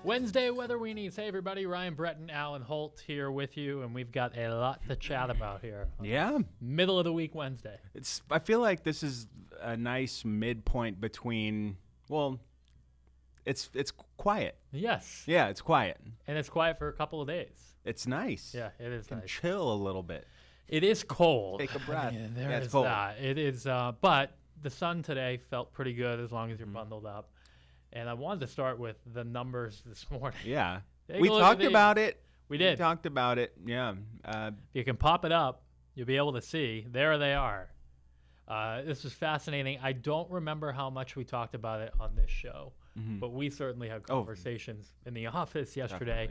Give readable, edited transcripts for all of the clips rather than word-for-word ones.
Wednesday weather weenies. Hey everybody, Ryan, Breton, Alan Holt here with you, and we've got a lot to chat about here. Yeah. Middle of the week Wednesday. I feel like this is a nice midpoint between, well, it's quiet. Yes. Yeah, it's quiet. And it's quiet for a couple of days. It's nice. Yeah, it is You can nice. chill a little bit. It is cold. Take a breath. There it's is cold. that. It is, but the sun today felt pretty good as long as you're bundled up. And I wanted to start with the numbers this morning. Yeah. Take We a look talked at about it. We did. We talked about it. Yeah. If you can pop it up, you'll be able to see. There they are. This is fascinating. I don't remember how much we talked about it on this show, but we certainly had conversations in the office yesterday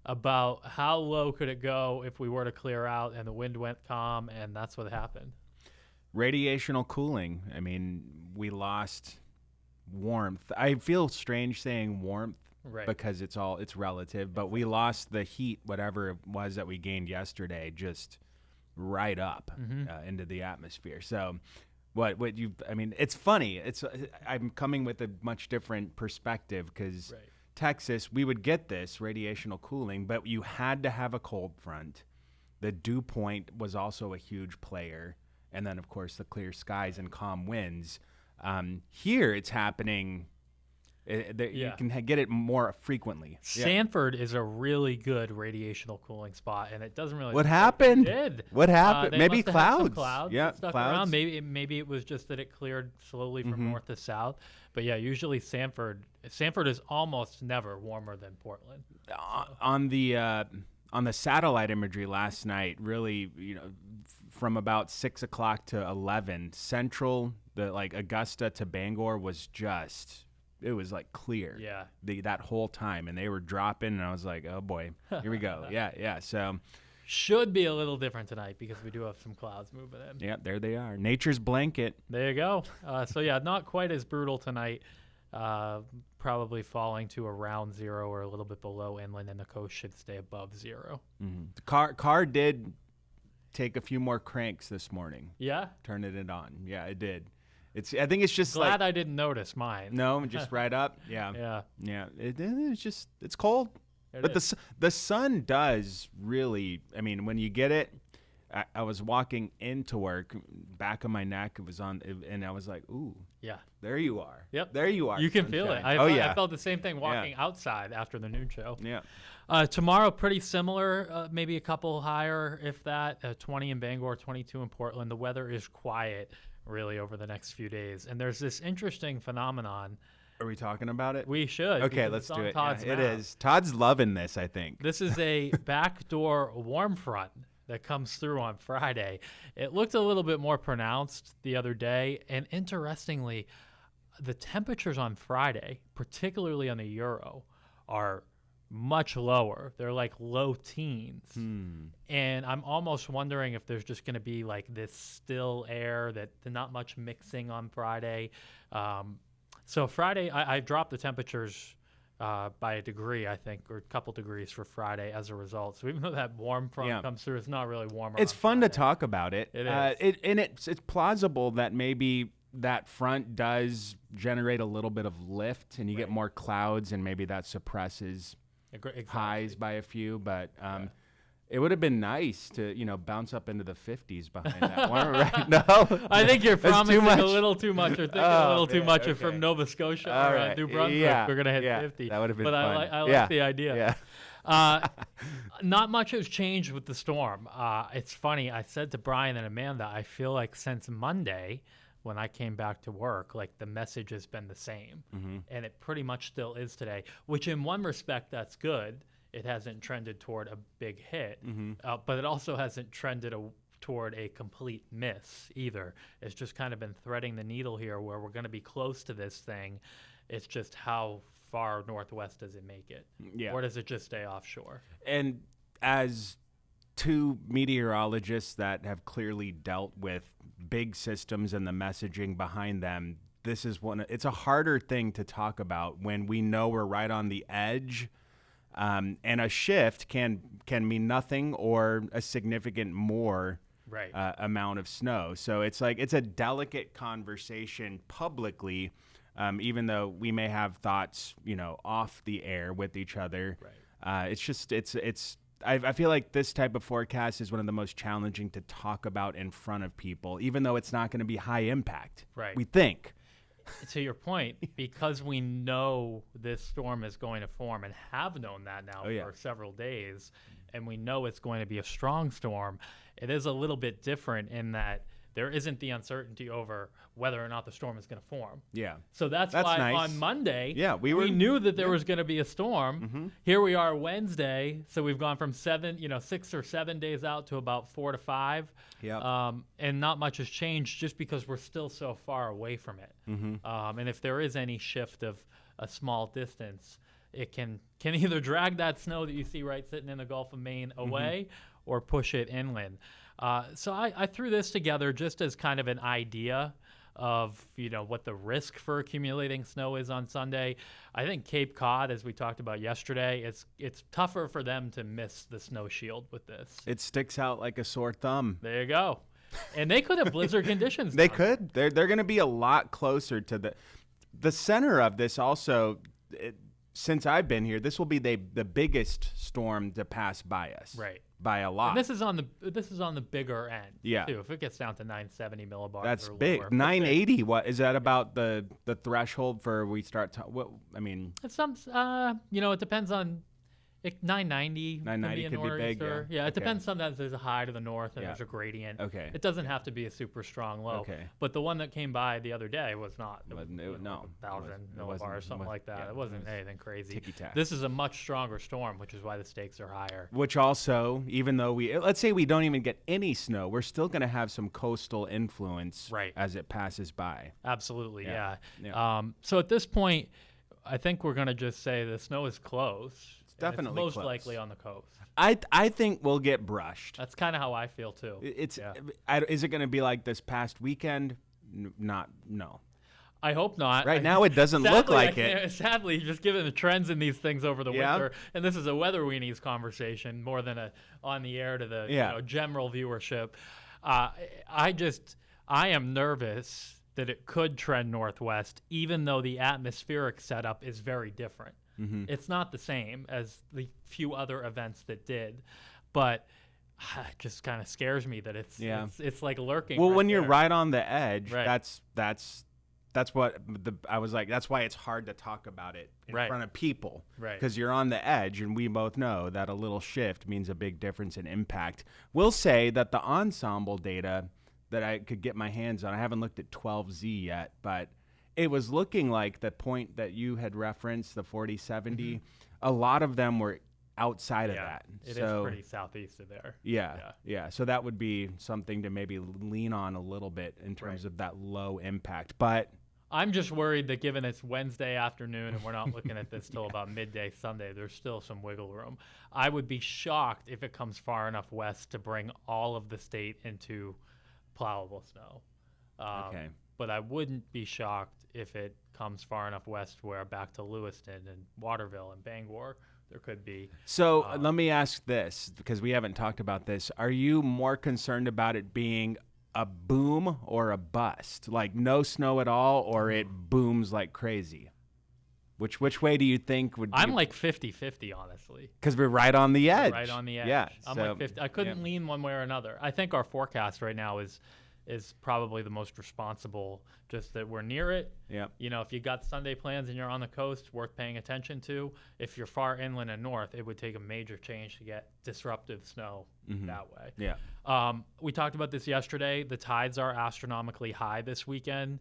about how low could it go if we were to clear out and the wind went calm, and that's what happened. Radiational cooling. I mean, we lost warmth. I feel strange saying warmth because it's relative, but we lost the heat, whatever it was that we gained yesterday, just right up into the atmosphere. So it's funny. I'm coming with a much different perspective because Texas, we would get this radiational cooling, but you had to have a cold front. The dew point was also a huge player. And then, of course, the clear skies and calm winds. Here, it's happening. You can get it more frequently. Sanford is a really good radiational cooling spot, and it doesn't really. What happened? It did. What happened? Maybe clouds. Clouds. Yeah, stuck clouds. around. Maybe it was just that it cleared slowly from north to south. But yeah, usually Sanford is almost never warmer than Portland. On the satellite imagery last night, really, from about 6 o'clock to 11, central, Augusta to Bangor was it was like clear. Yeah. That whole time, and they were dropping, and I was like, oh boy, here we go. Yeah. So should be a little different tonight because we do have some clouds moving in. Yeah, there they are. Nature's blanket. There you go. So yeah, not quite as brutal tonight. Probably falling to around 0 or a little bit below inland, and the coast should stay above 0. The car did take a few more cranks this morning. Yeah? Turning it on. Yeah, it did. I think it's just glad I didn't notice mine. No, just right up. Yeah. Yeah. It's cold. The sun does really, I mean, when you get it, I was walking into work, back of my neck, it was on, and I was like, ooh. Yeah. There you are. Yep. There you are. You can feel it. I felt the same thing walking outside after the noon show. Yeah. Tomorrow, pretty similar, maybe a couple higher, if that. 20 in Bangor, 22 in Portland. The weather is quiet, really, over the next few days. And there's this interesting phenomenon. Are we talking about it? We should. Okay, let's do it. Todd's it is. Todd's loving this, I think. This is a backdoor warm front that comes through on Friday. It looked a little bit more pronounced the other day. And interestingly, the temperatures on Friday, particularly on the Euro, are much lower. They're like low teens. And I'm almost wondering if there's just going to be like this still air, that not much mixing on Friday. So Friday, I dropped the temperatures by a degree, I think, or a couple degrees for Friday as a result. So even though that warm front comes through, it's not really warmer. It's fun to talk about it. It is. It's plausible that maybe that front does generate a little bit of lift, and you get more clouds, and maybe that suppresses highs by a few. But it would have been nice to, bounce up into the 50s behind that one, right? No, I think you're promising a little too much, or thinking a little too much from Nova Scotia or New Brunswick. Yeah, we're gonna hit 50. That would have been fun. I like the idea. Yeah. Not much has changed with the storm. It's funny. I said to Brian and Amanda, I feel like since Monday, when I came back to work, like the message has been the same, and it pretty much still is today. Which, in one respect, that's good. It hasn't trended toward a big hit, but it also hasn't trended toward a complete miss either. It's just kind of been threading the needle here, where we're going to be close to this thing. It's just how far northwest does it make it? Yeah. Or does it just stay offshore? And as two meteorologists that have clearly dealt with big systems and the messaging behind them, it's a harder thing to talk about when we know we're right on the edge. And a shift can mean nothing or a significant more amount of snow. So it's like it's a delicate conversation publicly even though we may have thoughts, off the air with each other. Right. I feel like this type of forecast is one of the most challenging to talk about in front of people, even though it's not going to be high impact. Right. We think. To your point, because we know this storm is going to form and have known that now for several days, and we know it's going to be a strong storm, it is a little bit different in that there isn't the uncertainty over whether or not the storm is going to form. Yeah. So that's why nice. on Monday, we knew that there was going to be a storm. Mm-hmm. Here we are Wednesday, so we've gone from 6 or 7 days out to about 4 to 5. Yeah. And not much has changed just because we're still so far away from it. Mm-hmm. And if there is any shift of a small distance, it can either drag that snow that you see right sitting in the Gulf of Maine away or push it inland. So I threw this together just as kind of an idea of what the risk for accumulating snow is on Sunday. I think Cape Cod, as we talked about yesterday, it's tougher for them to miss the snow shield with this. It sticks out like a sore thumb. There you go. And they could have blizzard conditions. They could. They're going to be a lot closer to the center of this. Also, since I've been here, this will be the biggest storm to pass by us. Right. By a lot. And this is on the bigger end. Yeah. Too. If it gets down to 970 millibars, that's or big. lower, 980. What is that about the threshold for we start? It's some. It depends on. 990 990 could be big. Yeah, it depends. Sometimes there's a high to the north and there's a gradient. Okay. It doesn't have to be a super strong low. Okay. But the one that came by the other day was not. No. 1,000 millibars, something like that. It wasn't anything crazy. Ticky-tack. This is a much stronger storm, which is why the stakes are higher. Which also, even though let's say we don't even get any snow, we're still going to have some coastal influence as it passes by. Absolutely, yeah. So at this point, I think we're going to just say the snow is close. Definitely most close. likely on the coast. I think we'll get brushed. That's kind of how I feel too. Is it going to be like this past weekend? No. I hope not. Right now it doesn't look like it. Sadly, just given the trends in these things over the winter, and this is a weather-weenies conversation more than a on the air to the general viewership. I am nervous that it could trend northwest, even though the atmospheric setup is very different. Mm-hmm. It's not the same as the few other events that did, but it just kind of scares me that it's like lurking. Well, when you're there. right on the edge, right. that's what I was like. That's why it's hard to talk about it in front of people, right? Because you're on the edge, and we both know that a little shift means a big difference in impact. We'll say that the ensemble data that I could get my hands on, I haven't looked at 12Z yet, but it was looking like the point that you had referenced, the 4070, a lot of them were outside of that. It is pretty southeast of there. Yeah. So that would be something to maybe lean on a little bit in terms of that low impact. But I'm just worried that given it's Wednesday afternoon and we're not looking at this till about midday Sunday, there's still some wiggle room. I would be shocked if it comes far enough west to bring all of the state into plowable snow. But I wouldn't be shocked if it comes far enough west where back to Lewiston and Waterville and Bangor there could be. So let me ask this, because we haven't talked about this. Are you more concerned about it being a boom or a bust? Like no snow at all, or it booms like crazy? Which way do you think would I'm like 50-50, honestly. Because we're right on the edge. Right on the edge. Yeah. I'm like 50. I couldn't lean one way or another. I think our forecast right now is probably the most responsible, just that we're near it. Yeah. If you got Sunday plans and you're on the coast, worth paying attention to. If you're far inland and north, it would take a major change to get disruptive snow that way. Yeah. We talked about this yesterday. The tides are astronomically high this weekend.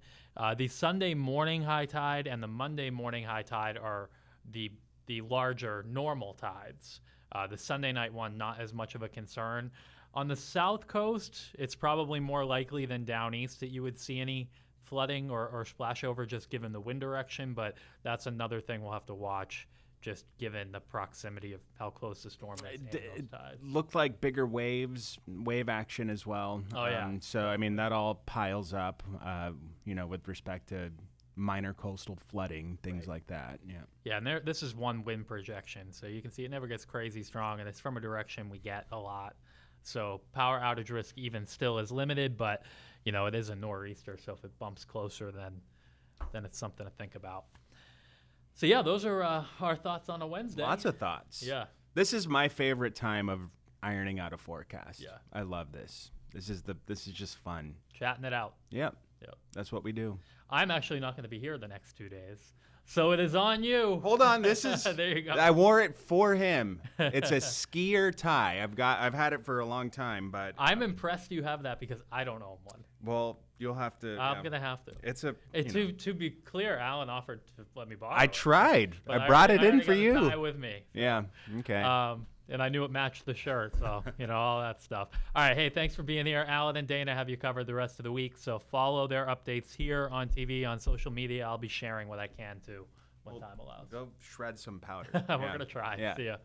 The Sunday morning high tide and the Monday morning high tide are the larger normal tides. The Sunday night one, not as much of a concern. On the south coast, it's probably more likely than down east that you would see any flooding or splash over just given the wind direction, but that's another thing we'll have to watch just given the proximity of how close the storm is and those tides. Looked like bigger wave action as well. Oh, yeah. So, I mean, that all piles up, with respect to minor coastal flooding, things like that. Yeah. Yeah, and this is one wind projection, so you can see it never gets crazy strong, and it's from a direction we get a lot. So power outage risk even still is limited, but, it is a nor'easter, so if it bumps closer, then then it's something to think about. So yeah, those are our thoughts on a Wednesday. Lots of thoughts. Yeah. This is my favorite time of ironing out a forecast. Yeah. I love this. This is just fun. Chatting it out. Yep. Yep. That's what we do. I'm actually not going to be here the next 2 days. So it is on you. Hold on, this is there you go. I wore it for him. It's a skier tie. I've had it for a long time, but I'm impressed you have that because I don't own one. well, you'll have to. I'm gonna have to. It's a. To be clear, Alan offered to let me borrow I it. tried. But I brought it in already for got a you. tie with me. Yeah. Okay. And I knew it matched the shirt, so all that stuff. All right, hey, thanks for being here. Alan and Dana have you covered the rest of the week, so follow their updates here on TV, on social media. I'll be sharing what I can too when time allows. Go shred some powder. We're gonna try. Yeah. See ya.